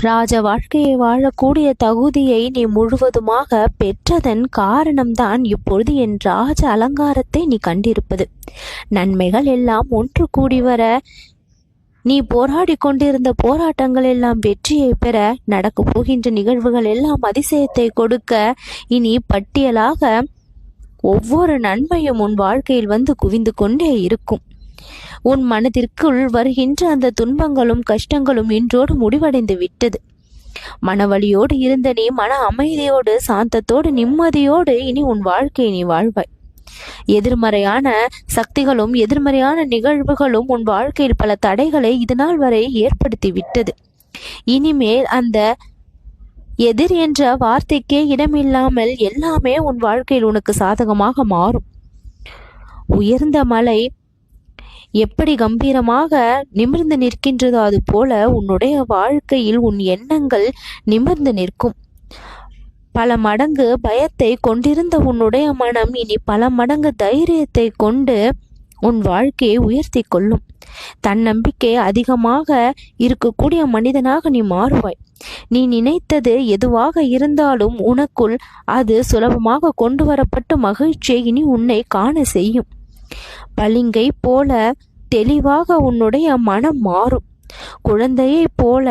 ராஜ வாழ்க்கையை வாழக்கூடிய தகுதியை நீ முழுவதுமாக பெற்றதன் காரணம்தான் இப்பொழுது என் ராஜ அலங்காரத்தை நீ கண்டிருப்பது. நன்மைகள் எல்லாம் ஒன்று கூடி வர, நீ போராடி கொண்டிருந்த போராட்டங்கள் எல்லாம் வெற்றியை பெற, நடக்கப் போகின்ற நிகழ்வுகள் எல்லாம் அதிசயத்தை கொடுக்க, இனி பட்டியலாக ஒவ்வொரு நன்மையும் உன் வாழ்க்கையில் வந்து குவிந்து கொண்டே இருக்கும். உன் மனதிற்குள் வருகின்ற அந்த துன்பங்களும் கஷ்டங்களும் இன்றோடு முடிவடைந்து விட்டது. மனவழியோடு இருந்த நீ மன அமைதியோடு, சாந்தத்தோடு, நிம்மதியோடு இனி உன் வாழ்க்கையை நீ வாழ்வாய். எதிர்மறையான சக்திகளும் எதிர்மறையான நிகழ்வுகளும் உன் வாழ்க்கையில் பல தடைகளை இதுநாள் வரை ஏற்படுத்தி விட்டது. இனிமேல் அந்த எதிர் என்ற வார்த்தைக்கே இடமில்லாமல் எல்லாமே உன் வாழ்க்கையில் உனக்கு சாதகமாக மாறும். உயர்ந்த மலை எப்படி கம்பீரமாக நிமிர்ந்து நிற்கின்றதோ அது போல உன்னுடைய வாழ்க்கையில் உன் எண்ணங்கள் நிமிர்ந்து நிற்கும். பல மடங்கு பயத்தை கொண்டிருந்த உன்னுடைய மனம் இனி பல மடங்கு தைரியத்தை கொண்டு உன் வாழ்க்கையை உயர்த்தி கொள்ளும். தன்னம்பிக்கை அதிகமாக இருக்கக்கூடிய மனிதனாக நீ மாறுவாய். நீ நினைத்தது எதுவாக இருந்தாலும் உனக்குள் அது சுலபமாக கொண்டு வரப்பட்ட மகிழ்ச்சியை இனி உன்னை காண செய்யும். பளிங்கை போல தெளிவாக உன்னுடைய மனம் மாறும். குழந்தையை போல